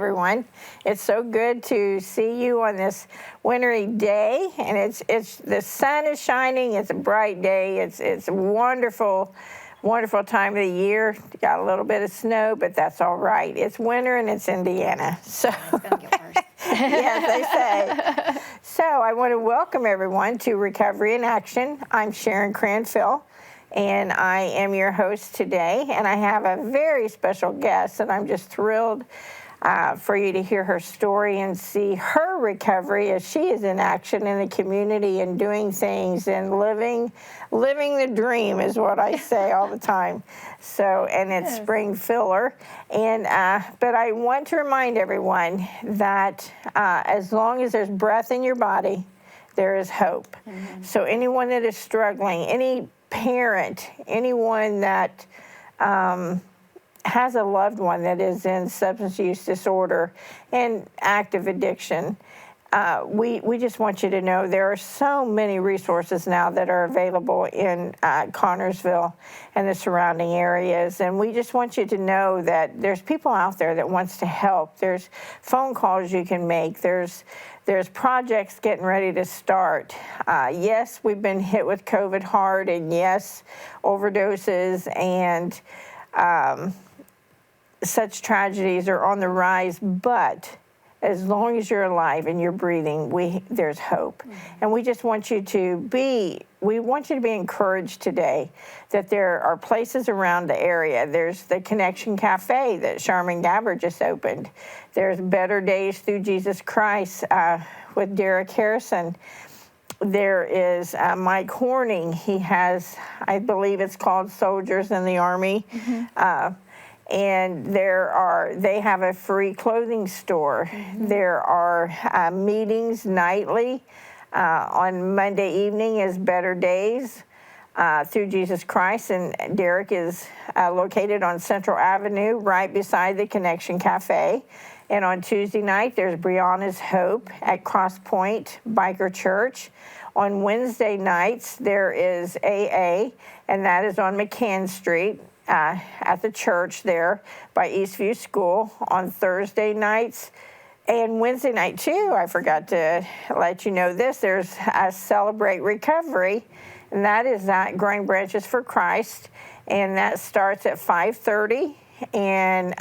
everyone. It's so good to see you on this wintry day, and it's the sun is shining. It's a bright day. It's a wonderful time of the year. Got a little bit of snow, but that's all right. It's winter and it's Indiana, so It's gonna get worse. yes, they say. So I want to welcome everyone to Recovery in Action. I'm Sharon Cranfill, and I am your host today, and I have a very special guest, and I'm just thrilled for you to hear her story and see her recovery as she is in action in the community and doing things and living the dream is what I say all the time. So, and it's Yes. spring filler. And but I want to remind everyone that as long as there's breath in your body, there is hope. Mm-hmm. So anyone that is struggling, any parent, anyone that has a loved one that is in substance use disorder and active addiction, we just want you to know there are so many resources now that are available in Connersville and the surrounding areas, and we just want you to know that there's people out there that wants to help. There's phone calls you can make. There's projects getting ready to start. Yes, we've been hit with COVID hard, and yes, overdoses and such tragedies are on the rise, but as long as you're alive and you're breathing, there's hope. Mm-hmm. And we just want you to be encouraged today that there are places around the area. There's the Connection Cafe that Charmin Gabbard just opened. There's Better Days Through Jesus Christ with Derek Harrison. There is Mike Horning. He has, I believe it's called Soldiers in the Army. Mm-hmm. And they have a free clothing store. Mm-hmm. There are meetings nightly. On Monday evening is Better Days Through Jesus Christ, and Derek is located on Central Avenue right beside the Connection Cafe. And on Tuesday night, there's Brianna's Hope at Cross Point Biker Church. On Wednesday nights, there is AA, and that is on McCann Street. At the church there by Eastview School. On Thursday nights and Wednesday night too, I forgot to let you know this, there's a Celebrate Recovery, and that is at Growing Branches for Christ, and that starts at 5:30, and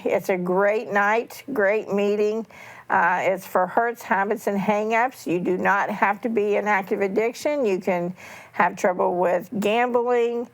it's a great night, great meeting. It's for hurts, habits, and hang-ups. You do not have to be in active addiction. You can have trouble with gambling,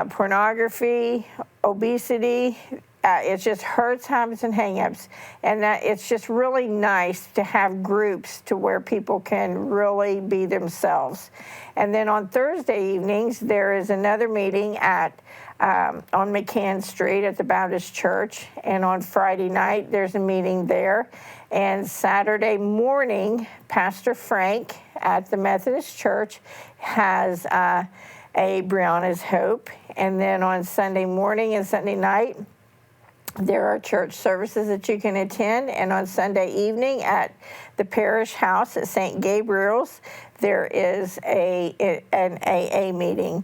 pornography, obesity. It's just hurts, habits, and hang-ups. And that it's just really nice to have groups to where people can really be themselves. And then on Thursday evenings, there is another meeting on McCann Street at the Baptist Church. And on Friday night, there's a meeting there. And Saturday morning, Pastor Frank at the Methodist Church has a Brianna's Hope. And then on Sunday morning and Sunday night, there are church services that you can attend. And on Sunday evening at the parish house at St. Gabriel's, there is an AA meeting.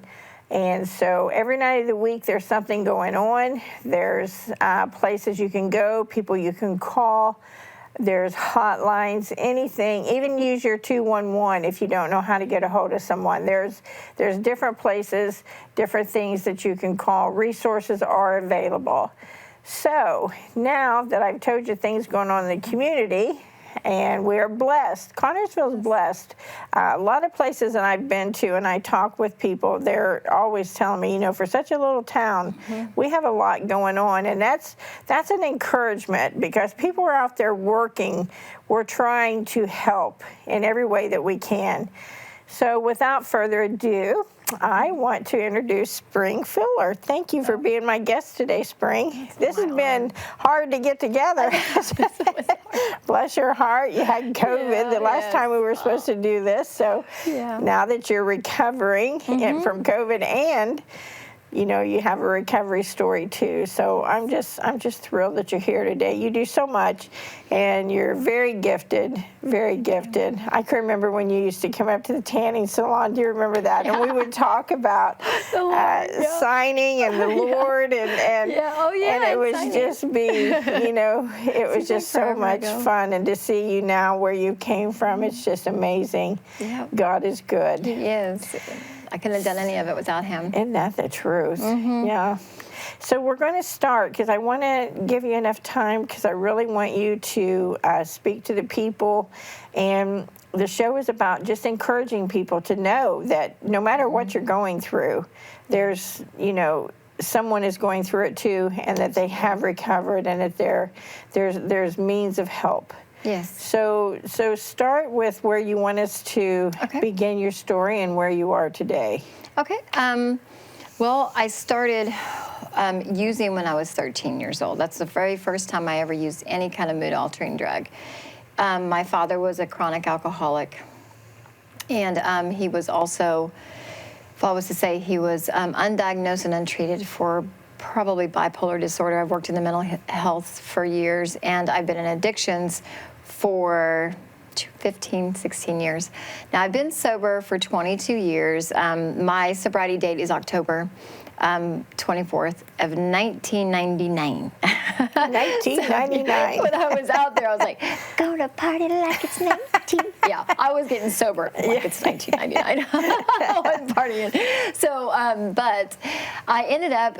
And so every night of the week, there's something going on. There's places you can go, people you can call. There's hotlines, anything, even use your 211 if you don't know how to get a hold of someone. There's different places, different things that you can call. Resources are available. So now that I've told you things going on in the community, and we're blessed. Connersville is blessed. A lot of places that I've been to and I talk with people, they're always telling me, for such a little town, mm-hmm. we have a lot going on. And that's an encouragement because people are out there working. We're trying to help in every way that we can. So without further ado, I want to introduce Spring Filler. Thank you for being my guest today, Spring. This has been hard to get together. Bless your heart. You had COVID the last time we were supposed to do this. So now that you're recovering from COVID and you know, you have a recovery story too. So I'm just thrilled that you're here today. You do so much, and you're very gifted, very gifted. I can remember when you used to come up to the tanning salon. Do you remember that? And we would talk about signing and the Lord, and and it was signing. just you know, it was just so much fun. And to see you now where you came from, it's just amazing. Yeah. God is good. He is. I couldn't have done any of it without him. Isn't that the truth? Yeah. So we're going to start because I want to give you enough time because I really want you to speak to the people. And the show is about just encouraging people to know that no matter what you're going through, there's, you know, someone is going through it too, and that they have recovered, and that there's means of help. Yes. So start with where you want us to begin your story and where you are today. Okay. Well, I started using when I was 13 years old. That's the very first time I ever used any kind of mood-altering drug. My father was a chronic alcoholic, and he was also, if I was to say, he was undiagnosed and untreated for probably bipolar disorder. I've worked in the mental health for years, and I've been in addictions for 15, 16 years. Now, I've been sober for 22 years. My sobriety date is October 24th of 1999. 1999. When I was out there, I was like, go to party like it's 19. Yeah, I was getting sober like it's 1999. I wasn't partying. So, but I ended up,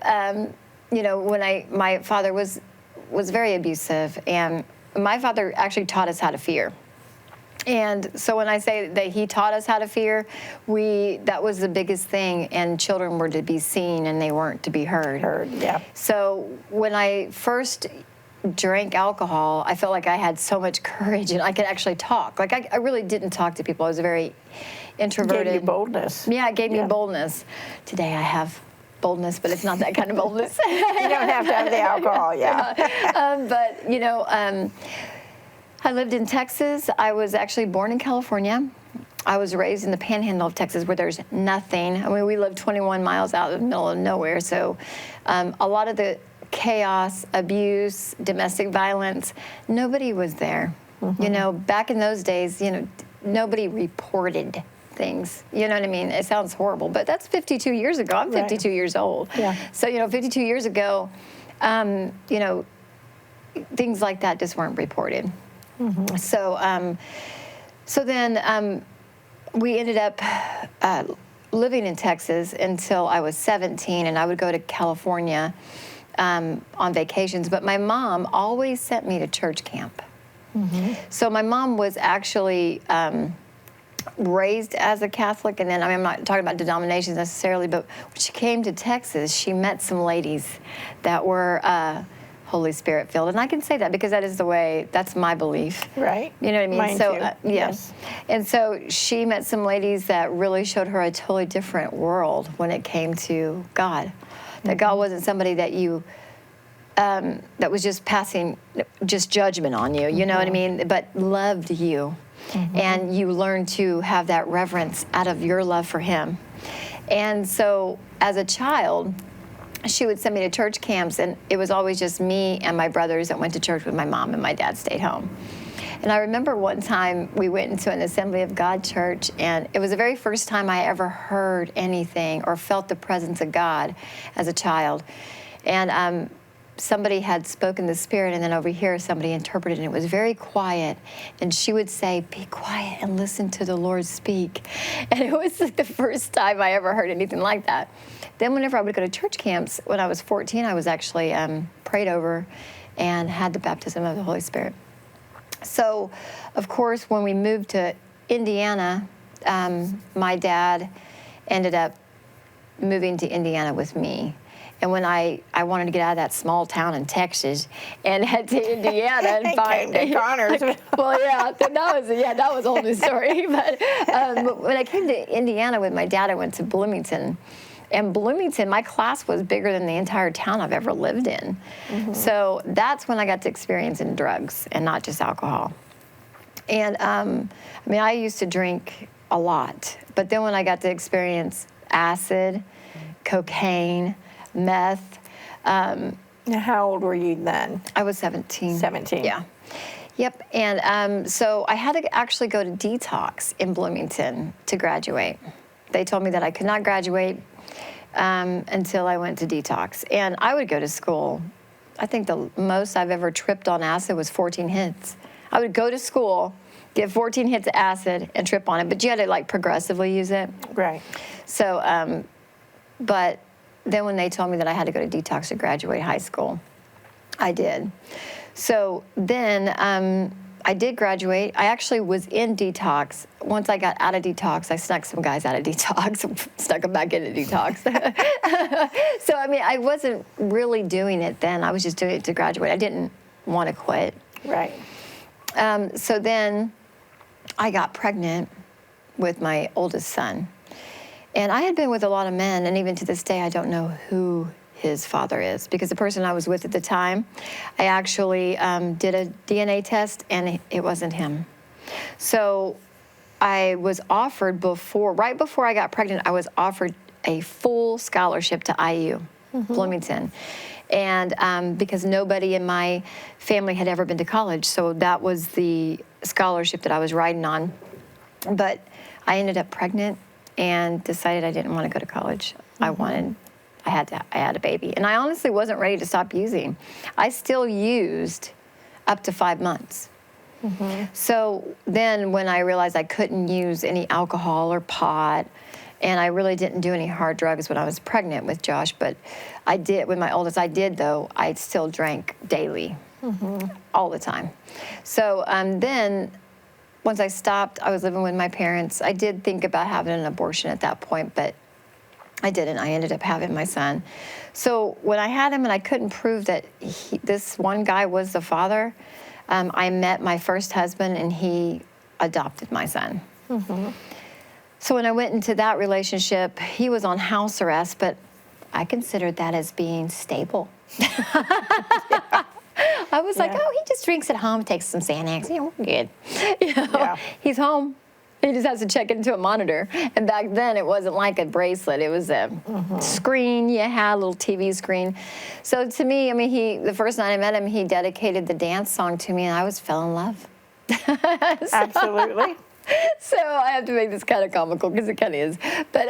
you know, when my father was very abusive, and my father actually taught us how to fear. And so when I say that he taught us how to fear, that was the biggest thing, and children were to be seen and they weren't to be heard. Yeah. So when I first drank alcohol, I felt like I had so much courage and I could actually talk. Like I really didn't talk to people. I was very introverted. Gave you boldness. Yeah, it gave me boldness. Today I have boldness, but it's not that kind of boldness. You don't have to have the alcohol, but, you know, I lived in Texas. I was actually born in California. I was raised in the panhandle of Texas where there's nothing. I mean, we live 21 miles out in the middle of nowhere. So a lot of the chaos, abuse, domestic violence, nobody was there. You know, back in those days, you know, nobody reported things. You know what I mean? It sounds horrible, but that's 52 years ago. I'm 52 years old. Yeah. So, you know, 52 years ago, you know, things like that just weren't reported. So, so then we ended up living in Texas until I was 17, and I would go to California on vacations. But my mom always sent me to church camp. So my mom was actually raised as a Catholic, and then, I mean, I'm not talking about denominations necessarily, but when she came to Texas, she met some ladies that were Holy Spirit filled, and I can say that because that is the way, that's my belief. Right. You know what I mean? Mine so, too. Yes. And so she met some ladies that really showed her a totally different world when it came to God. That God wasn't somebody that you, that was just passing just judgment on you, you know what I mean? But loved you. And you learned to have that reverence out of your love for him. And so as a child, she would send me to church camps, and it was always just me and my brothers that went to church with my mom, and my dad stayed home. And I remember one time we went into an Assembly of God church, and it was the very first time I ever heard anything or felt the presence of God as a child. And somebody had spoken the Spirit, and then over here somebody interpreted, and it was very quiet. And she would say, "Be quiet and listen to the Lord speak." And it was like the first time I ever heard anything like that. Then whenever I would go to church camps, when I was 14, I was actually prayed over and had the baptism of the Holy Spirit. So, of course, when we moved to Indiana, my dad ended up moving to Indiana with me. And when I wanted to get out of that small town in Texas and head to Indiana and find Connors. well, yeah, that was a whole new story. But when I came to Indiana with my dad, I went to Bloomington. And Bloomington, my class was bigger than the entire town I've ever lived in. So that's when I got to experience in drugs and not just alcohol. And I mean, I used to drink a lot. But then when I got to experience acid, cocaine, meth. Now, how old were you then? I was 17. 17. Yeah. Yep. And so I had to actually go to detox in Bloomington to graduate. They told me that I could not graduate until I went to detox. And I would go to school. I think the most I've ever tripped on acid was 14 hits. I would go to school, get 14 hits of acid, and trip on it. But you had to like progressively use it. Right. So, but then when they told me that I had to go to detox to graduate high school, I did. So then I did graduate. I actually was in detox. Once I got out of detox, I snuck some guys out of detox, snuck them back into detox. So, I mean, I wasn't really doing it then. I was just doing it to graduate. I didn't want to quit. Right. So then I got pregnant with my oldest son. And I had been with a lot of men, and even to this day, I don't know who his father is, because the person I was with at the time, I actually did a DNA test, and it wasn't him. So I was offered right before I got pregnant, I was offered a full scholarship to IU, Bloomington. And because nobody in my family had ever been to college, so that was the scholarship that I was riding on. But I ended up pregnant and decided I didn't want to go to college. I had a baby. And I honestly wasn't ready to stop using. I still used up to 5 months. So then when I realized I couldn't use any alcohol or pot, and I really didn't do any hard drugs when I was pregnant with Josh, but I did, with my oldest, I still drank daily, all the time. So then once I stopped, I was living with my parents. I did think about having an abortion at that point, but I didn't. I ended up having my son. So when I had him and I couldn't prove that this one guy was the father, I met my first husband and he adopted my son. So when I went into that relationship, he was on house arrest, but I considered that as being stable. I was like, oh, he just drinks at home, takes some Xanax. Yeah, we're good. He's home. He just has to check into a monitor. And back then, it wasn't like a bracelet. It was a screen. You had a little TV screen. So to me, I mean, the first night I met him, he dedicated the dance song to me, and I fell in love. Absolutely. So I have to make this kind of comical because it kind of is. But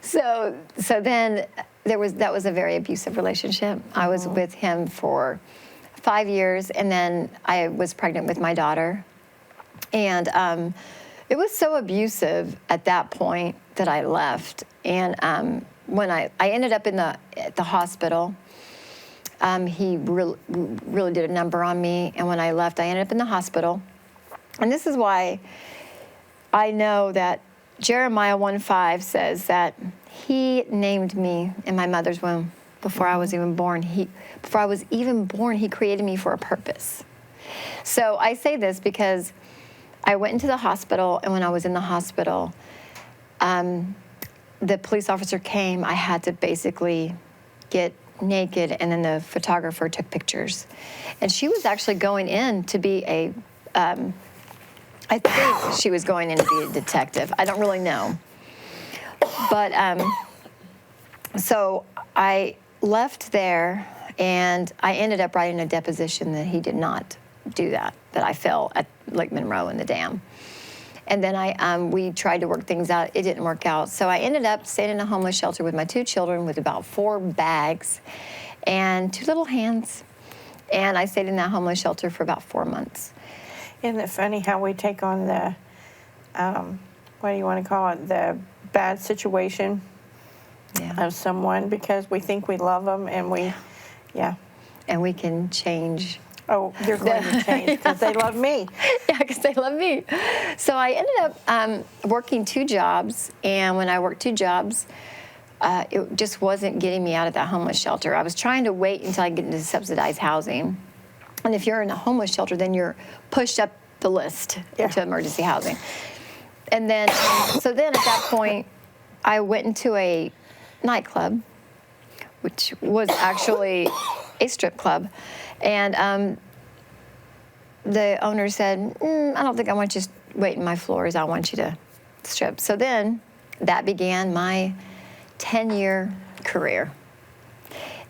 so then that was a very abusive relationship. I was with him for 5 years, and then I was pregnant with my daughter. And it was so abusive at that point that I left. And when I ended up at the hospital, he really did a number on me. And when I left, I ended up in the hospital. And this is why I know that Jeremiah 1:5 says that he named me in my mother's womb before I was even born. Before I was even born, he created me for a purpose. So I say this because I went into the hospital, and when I was in the hospital, the police officer came. I had to basically get naked, and then the photographer took pictures. And she was actually going in to be I think she was going in to be a detective. I don't really know. But so I left there, and I ended up writing a deposition that he did not do that I fell at Lake Monroe in the dam. And then we tried to work things out. It didn't work out. So I ended up staying in a homeless shelter with my 2 children with about 4 bags and 2 little hands. And I stayed in that homeless shelter for about 4 months. Isn't it funny how we take on the, what do you want to call it, the bad situation of someone because we think we love them, and And we can change. Oh, they're going to change because they love me. Yeah, because they love me. So I ended up working 2 jobs, and when I worked 2 jobs, it just wasn't getting me out of that homeless shelter. I was trying to wait until I get into subsidized housing. And if you're in a homeless shelter, then you're pushed up the list into emergency housing. And then, so then at that point, I went into a nightclub, which was actually a strip club. And the owner said, I don't think I want you waiting my floors. I want you to strip. So then that began my 10-year career.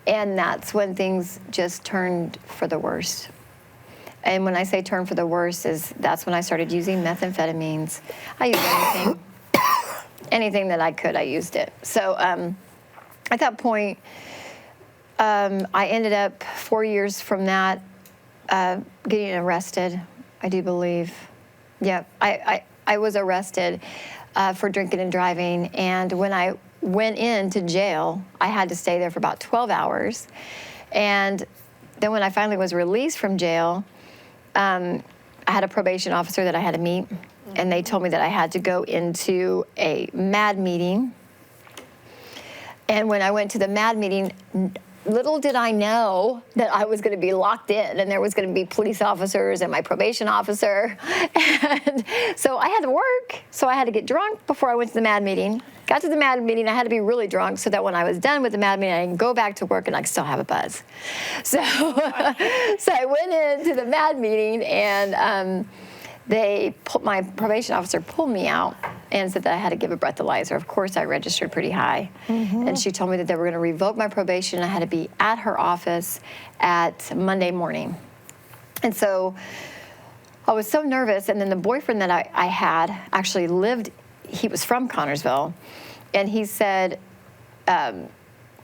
And that's when things just turned for the worst. And when I say turn for the worst, that's when I started using methamphetamines. I used anything. Anything that I could, I used it. So at that point, I ended up 4 years from that getting arrested, I do believe. Yeah, I was arrested for drinking and driving. And when I went into jail, I had to stay there for about 12 hours. And then when I finally was released from jail, I had a probation officer that I had to meet. And they told me that I had to go into a MAD meeting. And when I went to the MAD meeting, little did I know that I was going to be locked in and there was going to be police officers and my probation officer. And so I had to work. So I had to get drunk before I went to the MAD meeting. Got to the MAD meeting, I had to be really drunk so that when I was done with the MAD meeting, I can go back to work and I could still have a buzz. So, so I went into the MAD meeting and my probation officer pulled me out and said that I had to give a breathalyzer. Of course, I registered pretty high. Mm-hmm. And she told me that they were going to revoke my probation. I had to be at her office at Monday morning. And so I was so nervous. And then the boyfriend that I had actually he was from Connersville. And he said,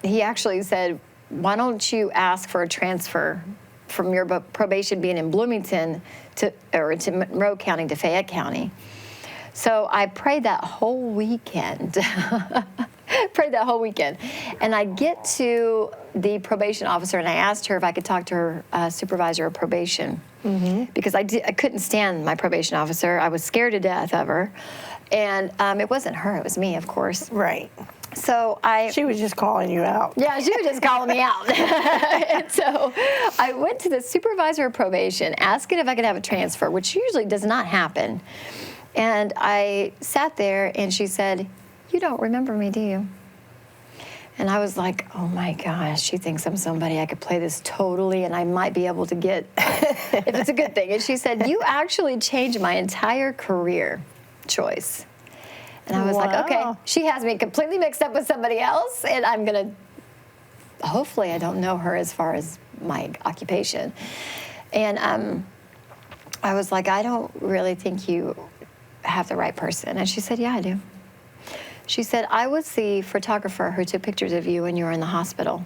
he actually said, why don't you ask for a transfer from your probation being in Bloomington to Monroe County to Fayette County. So I prayed that whole weekend. And I get to the probation officer and I asked her if I could talk to her supervisor of probation. Mm-hmm. Because I couldn't stand my probation officer. I was scared to death of her. And it wasn't her, it was me, of course. Right. So She was just calling you out. Yeah, she was just calling me out. And so I went to the supervisor of probation asking if I could have a transfer, which usually does not happen. And I sat there and she said, "You don't remember me, do you?" And I was like, oh my gosh, she thinks I'm somebody I could play this totally and I might be able to get, if it's a good thing. And she said, "You actually changed my entire career choice." And I was like, okay, she has me completely mixed up with somebody else, and I'm going to, hopefully I don't know her as far as my occupation. And I was like, I don't really think you have the right person. And she said, yeah, I do. She said, I was the photographer who took pictures of you when you were in the hospital.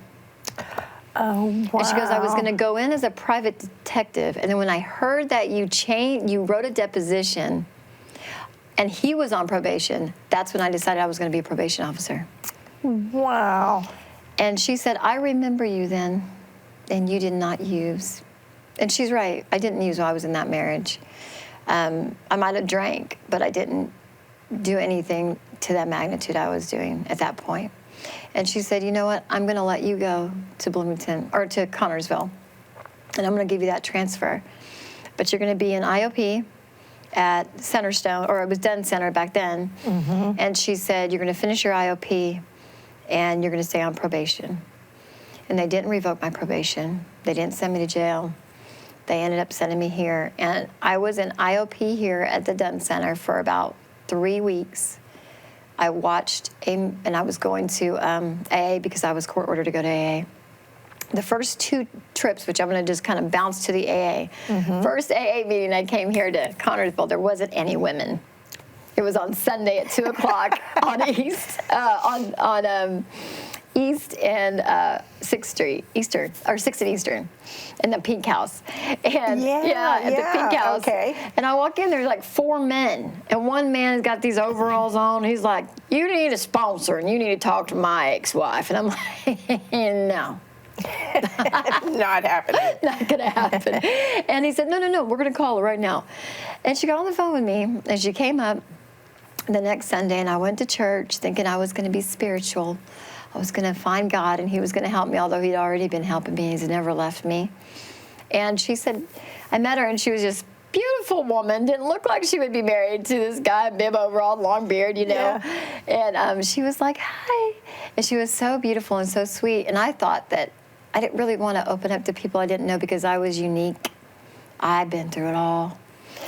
Oh, wow. And she goes, I was going to go in as a private detective, and then when I heard that you wrote a deposition, and he was on probation, that's when I decided I was going to be a probation officer. Wow. And she said, I remember you then, and you did not use. And she's right. I didn't use while I was in that marriage. I might have drank, but I didn't do anything to that magnitude I was doing at that point. And she said, you know what? I'm going to let you go to Bloomington, or to Connersville, and I'm going to give you that transfer. But you're going to be in IOP at Centerstone, or it was Dunn Center back then. Mm-hmm. And she said, you're going to finish your IOP and you're going to stay on probation. And they didn't revoke my probation. They didn't send me to jail. They ended up sending me here. And I was in IOP here at the Dunn Center for about 3 weeks. I watched, and I was going to AA because I was court ordered to go to AA. The first 2 trips, which I'm going to just kind of bounce to the AA. Mm-hmm. First AA meeting, I came here to Connersville. There wasn't any women. It was on Sunday at 2 o'clock on East and 6th Street, Eastern, or 6th and Eastern, in the Pink House. And the Pink House. Okay. And I walk in, there's like 4 men, and one man's got these overalls on. He's like, "You need a sponsor, and you need to talk to my ex-wife." And I'm like, no. Not happening. Not gonna happen. And he said, no, we're gonna call her right now. And she got on the phone with me, and she came up the next Sunday, and I went to church thinking I was gonna be spiritual. I was gonna find God, and he was gonna help me, although he'd already been helping me. He's never left me. And she said, I met her, and she was just beautiful woman, didn't look like she would be married to this guy, bib overall, long beard, you know. Yeah. And she was like, hi. And she was so beautiful and so sweet. And I thought that I didn't really want to open up to people I didn't know because I was unique. I'd been through it all.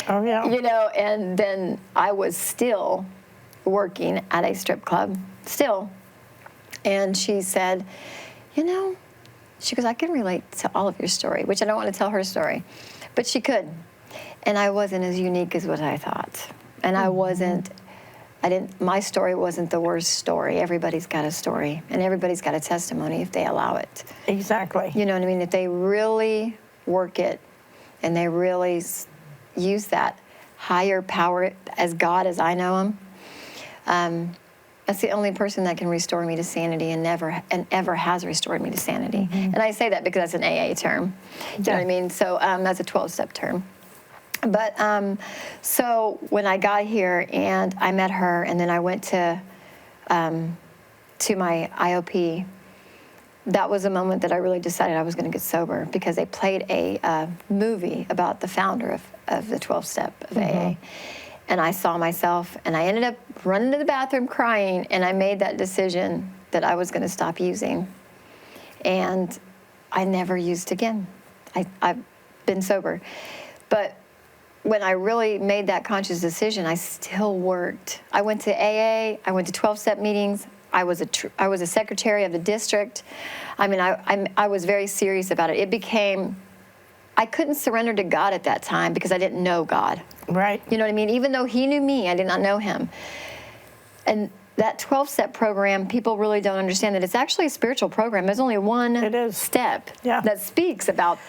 Oh, yeah. You know, and then I was still working at a strip club, still. And she said, she goes, I can relate to all of your story, which I don't want to tell her story, but she could. And I wasn't as unique as what I thought. And my story wasn't the worst story. Everybody's got a story, and everybody's got a testimony if they allow it. Exactly. You know what I mean? If they really work it and they really use that higher power as God as I know him, that's the only person that can restore me to sanity and ever has restored me to sanity. And I say that because that's an AA term. You know what I mean? So that's a 12-step term. But so when I got here and I met her, and then I went to my IOP, that was a moment that I really decided I was going to get sober, because they played a movie about the founder of the 12-step of AA. And I saw myself, and I ended up running to the bathroom crying, and I made that decision that I was going to stop using. And I never used again. I've been sober. But when I really made that conscious decision, I still worked. I went to AA, I went to 12-step meetings. I was a secretary of the district. I mean, I was very serious about it. It became, I couldn't surrender to God at that time because I didn't know God. Right. You know what I mean? Even though he knew me, I did not know him. And that 12-step program, people really don't understand that it's actually a spiritual program. There's only one step that speaks about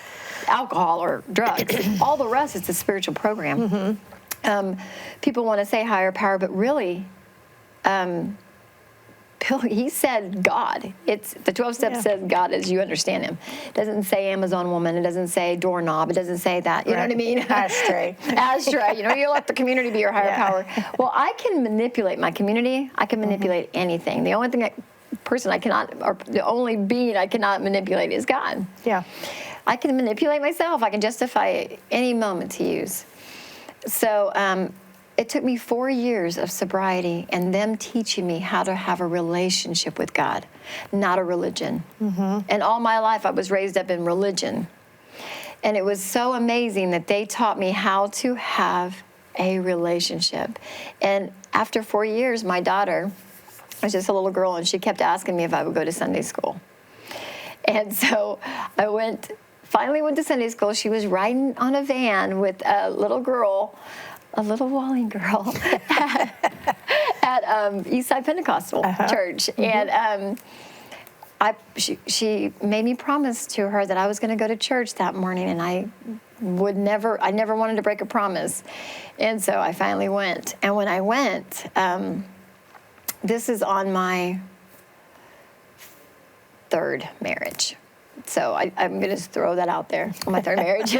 alcohol or drugs. All the rest is a spiritual program. People want to say higher power, but really, he said God. It's the 12 steps says God as you understand him. It doesn't say Amazon woman. It doesn't say doorknob. It doesn't say that. You know what I mean? Ashtray. Ashtray. You let the community be your higher power. Well, I can manipulate my community. I can manipulate anything. The only person I cannot, or the only being I cannot manipulate is God. Yeah. I can manipulate myself. I can justify any moment to use. So it took me 4 years of sobriety and them teaching me how to have a relationship with God, not a religion. And all my life I was raised up in religion. And it was so amazing that they taught me how to have a relationship. And after 4 years, my daughter was just a little girl, and she kept asking me if I would go to Sunday school. And so I finally went to Sunday school. She was riding on a van with a little girl, a little Walling girl, at Eastside Pentecostal Church. And she made me promise to her that I was going to go to church that morning, and I never wanted to break a promise. And so I finally went. And when I went, this is on my third marriage. So I'm going to throw that out there on my third marriage.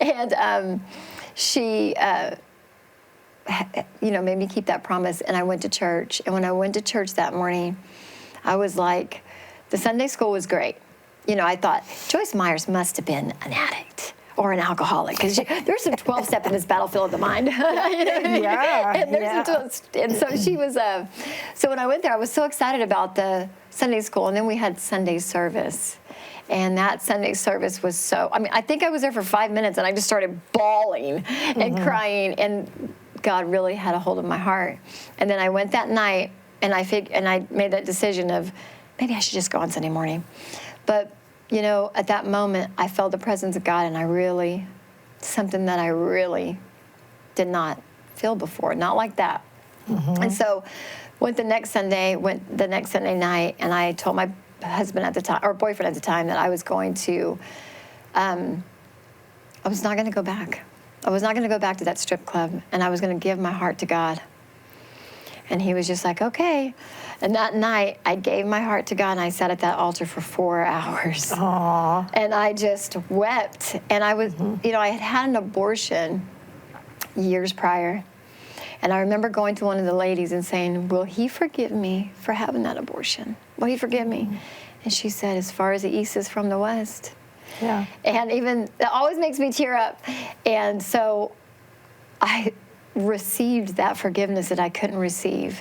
And she, made me keep that promise, and I went to church. And when I went to church that morning, I was like, the Sunday school was great. I thought, Joyce Myers must have been an addict or an alcoholic, because there's some 12-step in this battlefield of the mind. And so she was, so when I went there, I was so excited about the Sunday school, and then we had Sunday service. And that Sunday service was I think I was there for 5 minutes, and I just started bawling and crying, and God really had a hold of my heart. And then I went that night, and I made that decision of maybe I should just go on Sunday morning. But, at that moment, I felt the presence of God, and something that I really did not feel before, not like that. And so went the next Sunday night, and I told my husband at the time, or boyfriend at the time, that I was going to, I was not going to go back. I was not going to go back to that strip club, and I was going to give my heart to God. And he was just like, okay. And that night, I gave my heart to God, and I sat at that altar for 4 hours. Aww. And I just wept. And I was, I had an abortion years prior. And I remember going to one of the ladies and saying, will he forgive me for having that abortion? Will he forgive me? And she said, as far as the east is from the west. Yeah. And it always makes me tear up. And so I received that forgiveness that I couldn't receive.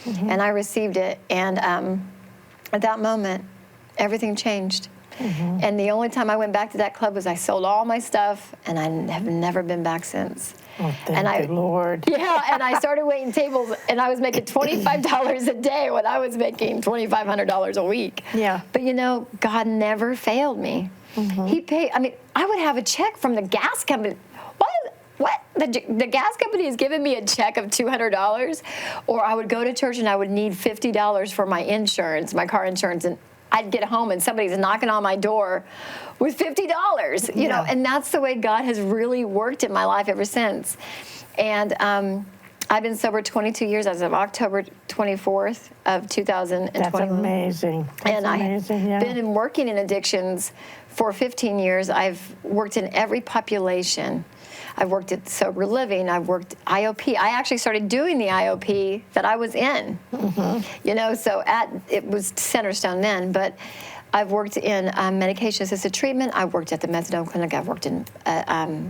And I received it. And at that moment, everything changed. And the only time I went back to that club was I sold all my stuff, and I have never been back since. Oh, thank you, Lord. Yeah, and I started waiting tables, and I was making $25 a day when I was making $2,500 a week. Yeah. But you know, God never failed me. He paid. I mean, I would have a check from the gas company. What? The gas company has given me a check of $200, or I would go to church and I would need $50 for my insurance, my car insurance, and I'd get home and somebody's knocking on my door with $50, you know, and that's the way God has really worked in my life ever since. And I've been sober 22 years as of October 24th of 2021. That's amazing. And I've been working in addictions for 15 years. I've worked in every population. I've worked at Sober Living. I've worked IOP. I actually started doing the IOP that I was in. You know, so it was Centerstone then, but I've worked in medication-assisted treatment. I've worked at the methadone clinic. I've worked in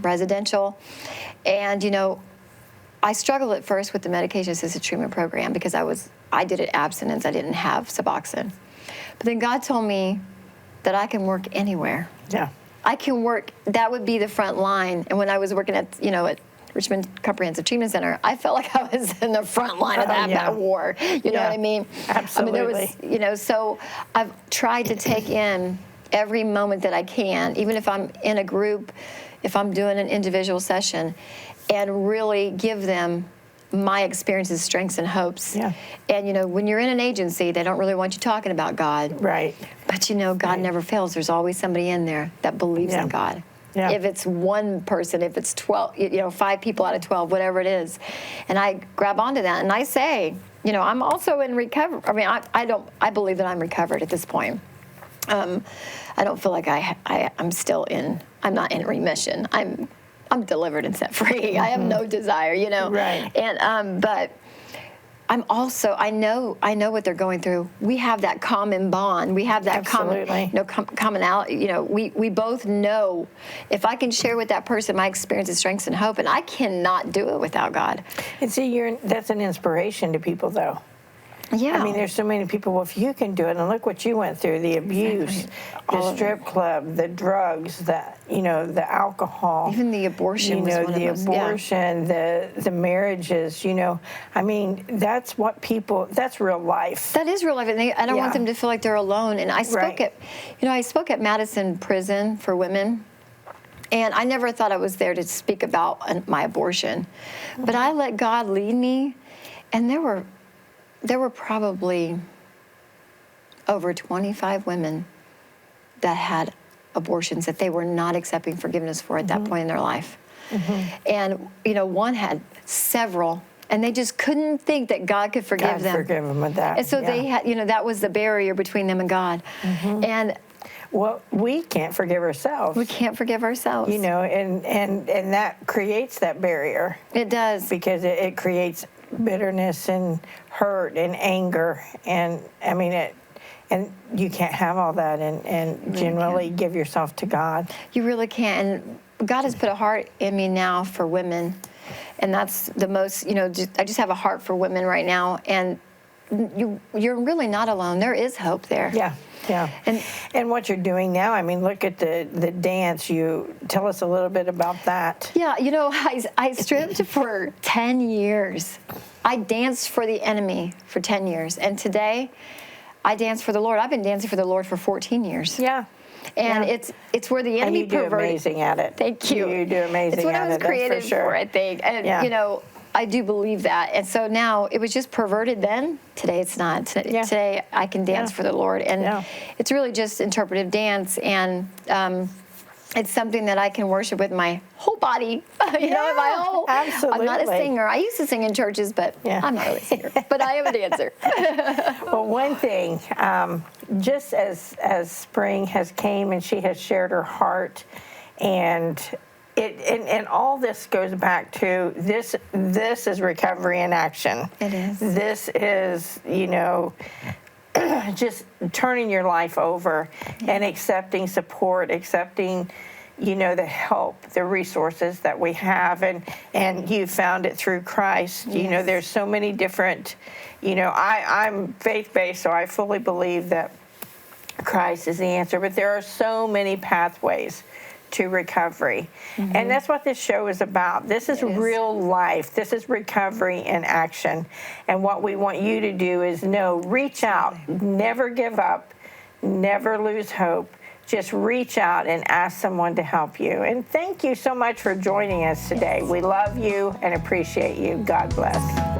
residential. And, you know, I struggled at first with the medication-assisted treatment program because I did it abstinence. I didn't have Suboxone. But then God told me that I can work anywhere. Yeah. I can work, that would be the front line. And when I was working at, you know, at Richmond Comprehensive Treatment Center, I felt like I was in the front line of that war. You know what I mean? Absolutely. I mean, there was, you know, so I've tried to take in every moment that I can, even if I'm in a group, if I'm doing an individual session, and really give them my experiences, strengths, and hopes. Yeah. And, you know, when you're in an agency, they don't really want you talking about God. Right. But, you know, God never fails. There's always somebody in there that believes in God. Yeah. If it's one person, if it's 12, you know, 5 people out of 12, whatever it is. And I grab onto that and I say, you know, I'm also in recovery. I mean, I believe that I'm recovered at this point. I don't feel like I'm not in remission. I'm delivered and set free. I have no desire, you know. Right. And but I'm also, I know what they're going through. We have that common bond. We have that commonality. You know, we both know if I can share with that person my experiences, strengths, and hope, and I cannot do it without God. And see, that's an inspiration to people, though. Yeah. I mean, there's so many people, well, if you can do it, and look what you went through, the abuse, the strip club, the drugs, the alcohol. Even the abortion was one of those. Abortion, the marriages, you know. I mean, that's real life. That is real life, and I don't want them to feel like they're alone. And I spoke I spoke at Madison Prison for women. And I never thought I was there to speak about my abortion. But I let God lead me, and there were probably over 25 women that had abortions that they were not accepting forgiveness for at that point in their life. And, you know, one had several, and they just couldn't think that God could forgive them. Forgive them with that. And so they had, you know, that was the barrier between them and God. And well, we can't forgive ourselves. we can't forgive ourselves. You know, and that creates that barrier. It does. Because it creates bitterness and hurt and anger, and I mean and you can't have all that and generally give yourself to God. You really can't. And God has put a heart in me now for women, and that's the most, you know, I just have a heart for women right now, and you're really not alone. There is hope there. Yeah. And what you're doing now, I mean, look at the dance. You tell us a little bit about that. Yeah, you know, I stripped for 10 years. I danced for the enemy for 10 years. And today, I dance for the Lord. I've been dancing for the Lord for 14 years. Yeah. And it's where the enemy perverted. And you do amazing at it. Thank you. You do amazing at it, It's what I was created for, I think. And, you know, I do believe that. And so now it was just perverted then. Today it's not. Today I can dance for the Lord. And it's really just interpretive dance. And it's something that I can worship with my whole body. You know, my whole. Absolutely. I'm not a singer. I used to sing in churches, but I'm not really a singer. But I am a dancer. Well, one thing, just as spring has came and she has shared her heart, and all this goes back to this is recovery in action. It is. This is, you know, just turning your life over and accepting support, accepting, you know, the help, the resources that we have, and you found it through Christ. You know, there's so many different, you know, I'm faith-based, so I fully believe that Christ is the answer, but there are so many pathways to recovery. And that's what this show is about. This is real life. This is recovery in action. And what we want you to do is reach out, never give up, never lose hope. Just reach out and ask someone to help you. And thank you so much for joining us today. We love you and appreciate you. God bless.